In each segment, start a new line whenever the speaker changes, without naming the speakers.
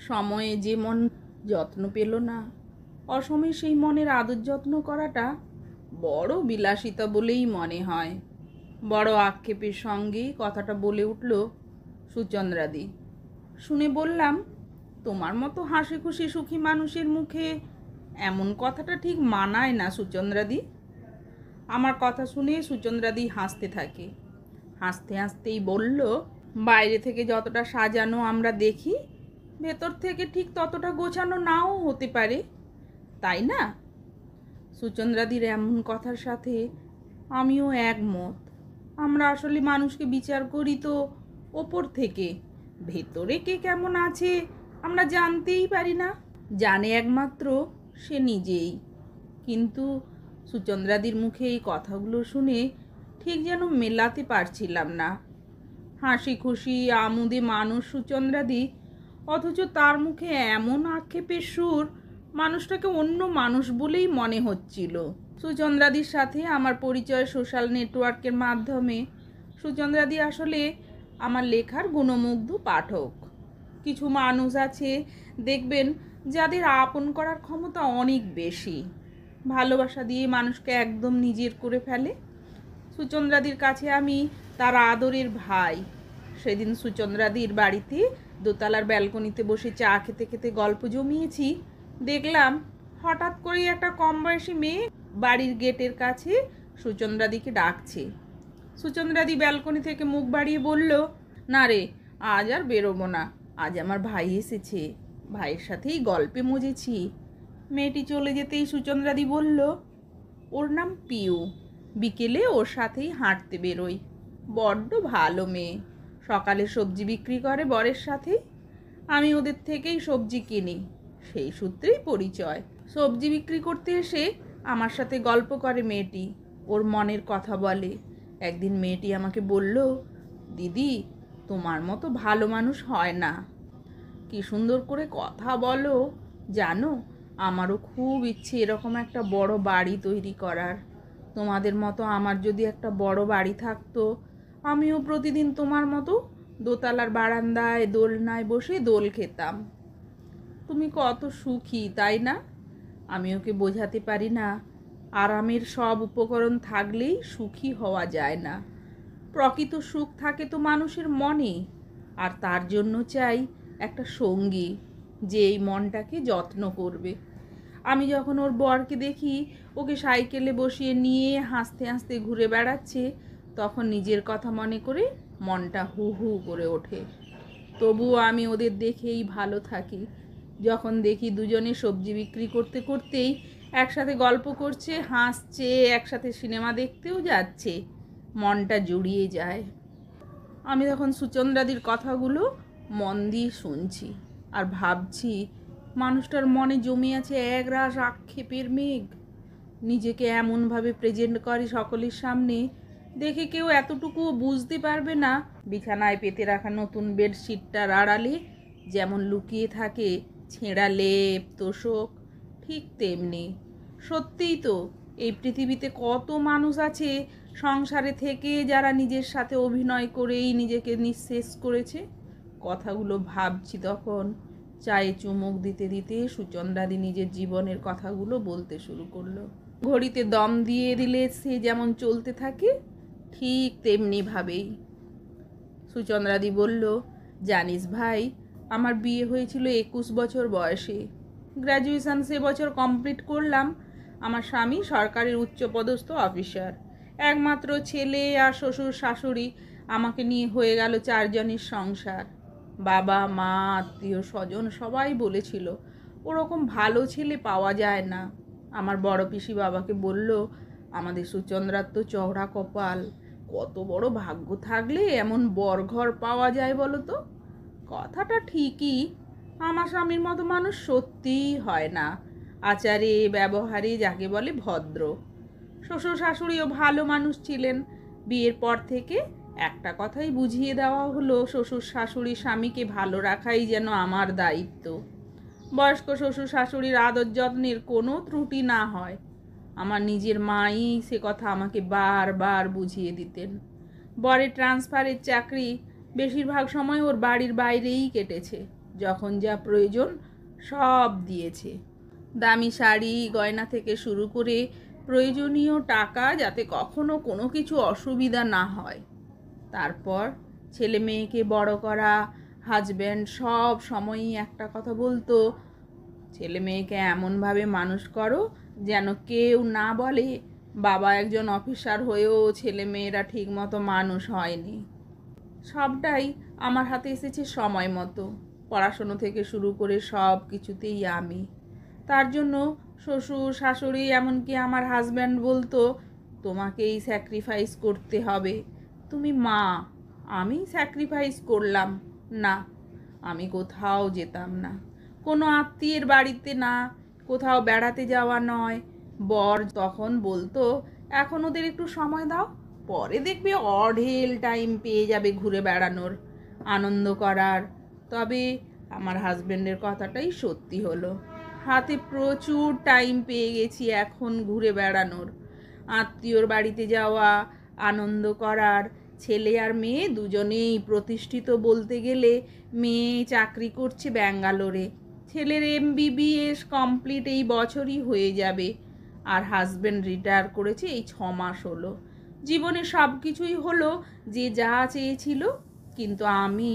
সময়ে যে মন যত্ন পেল না, অসময়ে সেই মনের আদর যত্ন করাটা বড় বিলাসিতা বলেই মনে হয়। বড় আক্ষেপের সঙ্গেই কথাটা বলে উঠল সুচন্দ্রাদি। শুনে বললাম, তোমার মতো হাসি খুশি সুখী মানুষের মুখে এমন কথাটা ঠিক মানায় না সুচন্দ্রাদি। আমার কথা শুনে সুচন্দ্রাদি হাসতে থাকে। হাসতে হাসতেই বলল, বাইরে থেকে যতটা সাজানো আমরা দেখি, ভেতর থেকে ঠিক ততটা গোছানো নাও হতে পারে, তাই না? সুচন্দ্রাদির এমন কথার সাথে আমিও একমত। আমরা আসলে মানুষকে বিচার করি তো ওপর থেকে, ভেতরে কে কেমন আছে আমরা জানতেই পারি না। জানে একমাত্র সে নিজেই। কিন্তু সুচন্দ্রাদির মুখে এই কথাগুলো শুনে ঠিক যেন মেলাতে পারছিলাম না। হাসি খুশি আমোদে মানুষ সুচন্দ্রাদি, অথচ তার মুখে এমন আক্ষেপের সুর, মানুষটাকে অন্য মানুষ বলেই মনে হচ্ছিল। সুচন্দ্রাদির সাথে আমার পরিচয় সোশ্যাল নেটওয়ার্কের মাধ্যমে। সুচন্দ্রাদি আসলে আমার লেখার গুণমুগ্ধ পাঠক। কিছু মানুষ আছে দেখবেন, যাদের আপন করার ক্ষমতা অনেক বেশি, ভালোবাসা দিয়ে মানুষকে একদম নিজের করে ফেলে। সুচন্দ্রাদির কাছে আমি তার আদরের ভাই। সেদিন সুচন্দ্রাদির বাড়িতে দোতলার ব্যালকনিতে বসে চা খেতে খেতে গল্প জমিয়েছি। দেখলাম হঠাৎ করেই একটা কম বয়সী মেয়ে বাড়ির গেটের কাছে সুচন্দ্রাদিকে ডাকছে। সুচন্দ্রাদি ব্যালকনি থেকে মুখ বাড়িয়ে বলল, না রে, আজ আর বেরোবো না, আজ আমার ভাই এসেছে, ভাইয়ের সাথেই গল্পে মজেছি। মেয়েটি চলে যেতেই সুচন্দ্রাদি বলল, ওর নাম পিউ, বিকেলে ওর সাথেই হাঁটতে বেরোই, বড্ড ভালো মেয়ে, সকালে সবজি বিক্রি করে বরের সাথে, আমি ওদের থেকেই সবজি কিনি, সেই সূত্রেই পরিচয়। সবজি বিক্রি করতে এসে আমার সাথে গল্প করে মেয়েটি, ওর মনের কথা বলে। একদিন মেয়েটি আমাকে বলল, দিদি, তোমার মতো ভালো মানুষ হয় না, কি সুন্দর করে কথা বলো, জানো আমারও খুব ইচ্ছে এরকম একটা বড় বাড়ি তৈরি করার। তোমাদের মতো আমার যদি একটা বড় বাড়ি থাকতো, আমিও প্রতিদিন তোমার মতো দোতলার বারান্দায় দোলনায় বসে দোল খেতাম। তুমি কত সুখী, তাই না? আমি ওকে বোঝাতে পারি না, আরামের সব উপকরণ থাকলেই সুখী হওয়া যায় না। প্রকৃত সুখ থাকে তো মানুষের মনে, আর তার জন্য চাই একটা সঙ্গী যে এই মনটাকে যত্ন করবে। আমি যখন ওর বরকে দেখি ওকে সাইকেলে বসিয়ে নিয়ে হাসতে হাসতে ঘুরে বেড়াচ্ছে, তখন নিজের কথা মনে করে মনটা হু হু করে ওঠে। তবুও আমি ওদের দেখেই ভালো থাকি। যখন দেখি দুজনে সবজি বিক্রি করতে করতেই একসাথে গল্প করছে, হাসছে, একসাথে সিনেমা দেখতেও যাচ্ছে, মনটা জুড়িয়ে যায়। আমি তখন সুচন্দ্রাদির কথাগুলো মন দিয়ে শুনছি আর ভাবছি, মানুষটার মনে জমে আছে একরাশ আক্ষেপের মেঘ। নিজেকে এমনভাবে প্রেজেন্ট করে সকলের সামনে, দেখে কেউ এতটুকুও বুঝতে পারবে না বিছানায় পেতে রাখা নতুন বেডশিটটার আড়ালে যেমন লুকিয়ে থাকে ছেঁড়া লেপ তোষক, ঠিক তেমনি সত্যিই তো এই পৃথিবীতে কত মানুষ আছে সংসারে থেকে যারা নিজের সাথে অভিনয় করেই নিজেকে নিঃশেষ করেছে। কথাগুলো ভাবছি তখন চায়ে চুমুক দিতে দিতে সুচন্দ্রাদি নিজের জীবনের কথাগুলো বলতে শুরু করলো। ঘড়িতে দম দিয়ে দিলে সে যেমন চলতে থাকে, ঠিক তেমনি ভাবেই। সুচন্দ্রাদি বলল, জানিস ভাই, আমার বিয়ে হয়েছিল 21 বছর বয়সে। গ্র্যাজুয়েশন সে বছর কমপ্লিট করলাম। আমার স্বামী সরকারের উচ্চপদস্থ অফিসার। একমাত্র ছেলে আর শ্বশুর শাশুড়ি, আমাকে নিয়ে হয়ে গেল 4 জনের সংসার। বাবা মা আত্মীয় স্বজন সবাই বলেছিল ওরকম ভালো ছেলে পাওয়া যায় না। আমার বড় পিসি বাবাকে বলল, আমাদের সুচন্দ্রার তো চওড়া কপাল, কত বড় ভাগ্য থাকলে এমন বরঘর পাওয়া যায় বলো তো। কথাটা ঠিকই, আমার স্বামীর মতো মানুষ সত্যিই হয় না, আচারে ব্যবহারে যাকে বলে ভদ্র। শ্বশুর শাশুড়িও ভালো মানুষ ছিলেন। বিয়ের পর থেকে একটা কথাই বুঝিয়ে দেওয়া হলো, শ্বশুর শাশুড়ি স্বামীকে ভালো রাখাই যেন আমার দায়িত্ব। বয়স্ক শ্বশুর শাশুড়ির আদর যত্নের কোনো ত্রুটি না হয়। আমার নিজের মাই সে কথা আমাকে বারবার বুঝিয়ে দিতেন। বরের ট্রান্সফারের চাকরি বেশিরভাগ সময় ওর বাড়ির বাইরেই কেটেছে। যখন যা প্রয়োজন সব দিয়েছে। দামি শাড়ি গয়না থেকে শুরু করে প্রয়োজনীয় টাকা, যাতে কখনো কোনো কিছু অসুবিধা না হয়। তারপর ছেলে মেয়েকে বড় করা, হাজব্যান্ড সব সময়ই একটা কথা বলতো, ছেলে মেয়েকে এমনভাবে মানুষ করো যেন কেউ না বলে বাবা একজন অফিসার হয়েও ছেলে মেয়েরা ঠিক মতো মানুষ হয়নি। সবটাই আমার হাতে এসেছে সময় মতো। পড়াশুনো থেকে শুরু করে সব কিছুতেই আমি। তার জন্য শ্বশুর শাশুড়ি এমনকি আমার হাজব্যান্ড বলতো, তোমাকেই স্যাক্রিফাইস করতে হবে, তুমি মা। আমি স্যাক্রিফাইস করলাম না। আমি কোথাও যেতাম না, কোনো আত্মীয়ের বাড়িতে না, কোথাও বেড়াতে যাওয়া নয়। বর তখন বলতো, এখন ওদের একটু সময় দাও, পরে দেখবে অঢেল টাইম পেয়ে যাবে ঘুরে বেড়ানোর, আনন্দ করার। তবে আমার হাজব্যান্ডের কথাটাই সত্যি হলো। হাতে প্রচুর টাইম পেয়ে গেছি এখন ঘুরে বেড়ানোর, আত্মীয়র বাড়িতে যাওয়া, আনন্দ করার। ছেলে আর মেয়ে দুজনেই প্রতিষ্ঠিত বলতে গেলে। মেয়ে চাকরি করছে ব্যাঙ্গালোরে, ছেলের MBBS কমপ্লিট এই বছরই হয়ে যাবে, আর হাজব্যান্ড রিটায়ার করেছে এই 6 মাস হলো। জীবনে সব কিছুই হলো যে যা চেয়েছিল, কিন্তু আমি,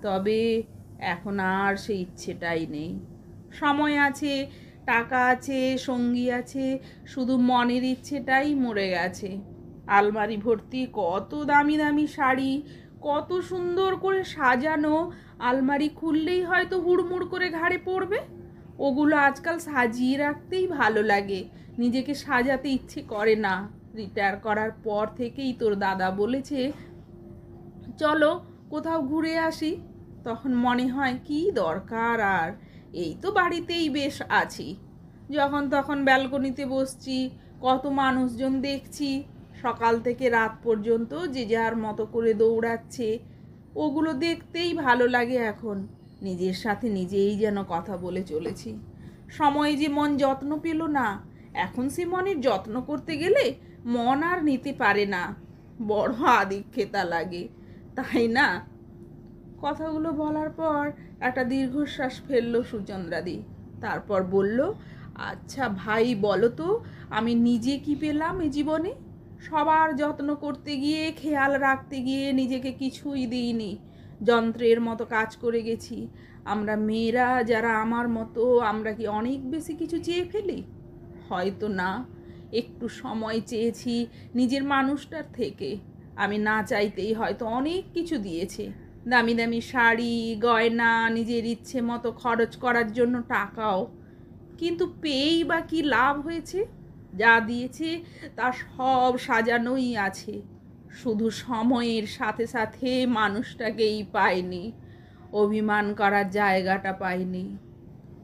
তবে এখন আর সেই ইচ্ছেটাই নেই। সময় আছে, টাকা আছে, সঙ্গী আছে, শুধু মনের ইচ্ছেটাই মরে গেছে। আলমারি ভর্তি কত দামি দামি শাড়ি, কত সুন্দর করে সাজানো, আলমারি খুললেই হয়তো হুড়মুড় করে ঘাড়ে পড়বে। ওগুলো আজকাল সাজিয়ে রাখতেই ভালো লাগে, নিজেকে সাজাতে ইচ্ছে করে না। রিটায়ার করার পর থেকেই তোর দাদা বলেছে চলো কোথাও ঘুরে আসি, তখন মনে হয় কি দরকার আর, এই তো বাড়িতেই বেশ আছি। যখন তখন ব্যালকনিতে বসছি, কত মানুষজন দেখছি, সকাল থেকে রাত পর্যন্ত যে যার মতো করে দৌড়াচ্ছে, ওগুলো দেখতেই ভালো লাগে এখন। নিজের সাথে নিজেই যেন কথা বলে চলেছি। সময়ে যে মন যত্ন পেল না, এখন সে মনের যত্ন করতে গেলে মন আর নিতে পারে না, বড় আদিক্ষেতা লাগে, তাই না? কথাগুলো বলার পর একটা দীর্ঘশ্বাস ফেললো সুচন্দ্রাদি। তারপর বলল, আচ্ছা ভাই বলো তো, আমি নিজে কি পেলাম এ জীবনে? সবার যত্ন করতে গিয়ে, খেয়াল রাখতে গিয়ে নিজেকে কিছুই দিইনি, যন্ত্রের মতো কাজ করে গেছি। আমরা মেয়েরা যারা আমার মতো, আমরা কি অনেক বেশি কিছু চেয়ে ফেলি? হয়তো না। একটু সময় চেয়েছি নিজের মানুষটার থেকে, আমি না চাইতেই হয়তো অনেক কিছু দিয়েছে। দামি দামি শাড়ি গয়না, নিজের ইচ্ছে মতো খরচ করার জন্য টাকাও, কিন্তু পেয়েই বা কি লাভ হয়েছে? যা দিয়েছে তা সব সাজানোই আছে, শুধু সময়ের সাথে সাথে মানুষটাকেই পাইনি, অভিমান করার জায়গাটা পাইনি,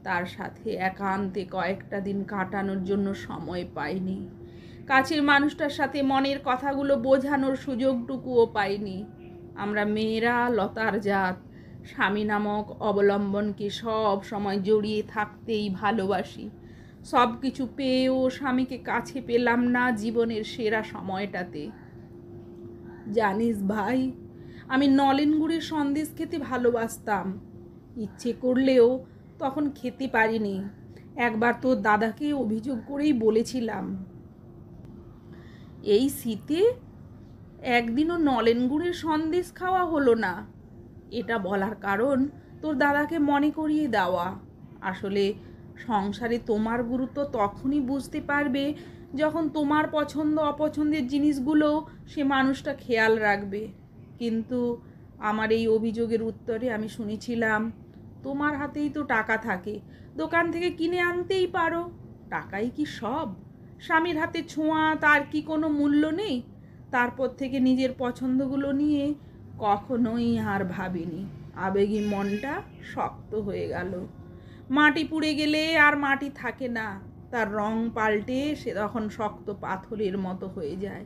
তার সাথে একান্তে কয়েকটা দিন কাটানোর জন্য সময় পাইনি, কাছের মানুষটার সাথে মনের কথাগুলো বোঝানোর সুযোগটুকুও পাইনি। আমরা মেয়েরা লতার জাত, স্বামী নামক অবলম্বনকে সব সময় জড়িয়ে থাকতেই ভালোবাসি। সব কিছু পেয়েও স্বামীকে কাছে পেলাম না জীবনের সেরা সময়টাতে। জানিস ভাই, আমি নলেন গুড়ের সন্দেশ খেতে ভালোবাসতাম, ইচ্ছে করলেও তখন খেতে পারিনি। একবার তোর দাদাকে অভিযোগ করেই বলেছিলাম, এই শীতে একদিনও নলেন গুড়ের সন্দেশ খাওয়া হলো না। এটা বলার কারণ তোর দাদাকে মনে করিয়ে দেওয়া। আসলে সংসারে তোমার গুরুত্ব তখনই বুঝতে পারবে যখন তোমার পছন্দ অপছন্দের জিনিসগুলো সে মানুষটা খেয়াল রাখবে। কিন্তু আমার এই অভিযোগের উত্তরে আমি শুনেছিলাম, তোমার হাতেই তো টাকা থাকে, দোকান থেকে কিনে আনতেই পারো, টাকাই কি সব? স্বামীর হাতে ছোঁয়া, তার কি কোনো মূল্য নেই? তারপর থেকে নিজের পছন্দগুলো নিয়ে কখনোই আর ভাবিনি। আবেগী মনটা শক্ত হয়ে গেল। মাটি পুড়ে গেলে আর মাটি থাকে না, তার রং পাল্টে সে তখন শক্ত পাথরের মতো হয়ে যায়।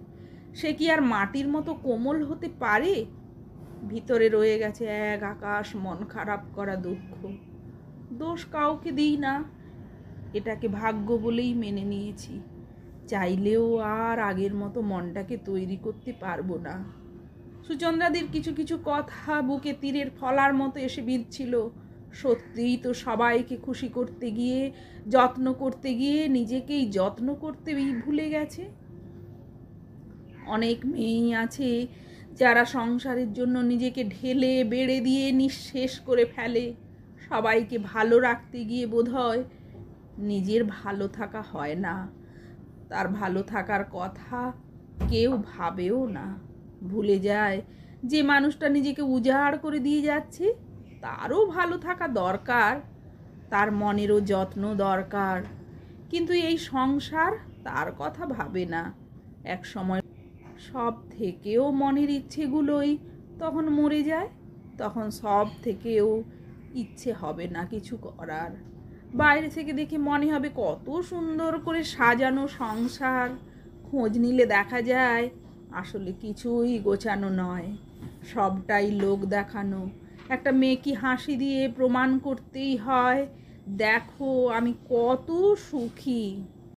সে কি আর মাটির মতো কোমল হতে পারে? ভিতরে রয়ে গেছে এক আকাশ মন খারাপ করা দুঃখ। দোষ কাউকে দিই না, এটাকে ভাগ্য বলেই মেনে নিয়েছি। চাইলেও আর আগের মতো মনটাকে তৈরি করতে পারবো না। সুচন্দ্রাদির কিছু কিছু কথা বুকে তীরের ফলার মতো এসে বিঁধছিল। সত্যিই তো সবাইকে খুশি করতে গিয়ে, যত্ন করতে গিয়ে নিজেকেই যত্ন করতেই ভুলে গেছে। অনেক মেয়েই আছে যারা সংসারের জন্য নিজেকে ঢেলে বেড়ে দিয়ে নিঃশেষ করে ফেলে। সবাইকে ভালো রাখতে গিয়ে বোধহয় নিজের ভালো থাকা হয় না, তার ভালো থাকার কথা কেউ ভাবেও না। ভুলে যায় যে মানুষটা নিজেকে উজাড় করে দিয়ে যাচ্ছে তারও ভালো থাকা দরকার, তার মনেরও যত্ন দরকার। কিন্তু এই সংসার তার কথা ভাবে না। এক সময় সব থেকেও মনের ইচ্ছেগুলোই তখন মরে যায়, তখন সব থেকেও ইচ্ছে হবে না কিছু করার। বাইরে থেকে দেখে মনে হবে কত সুন্দর করে সাজানো সংসার, খোঁজ নিলে দেখা যায় আসলে কিছুই গোছানো নয়, সবটাই লোক দেখানো। একটা মেয়েকে হাসি দিয়ে প্রমাণ করতেই হয়, দেখো আমি কত সুখী।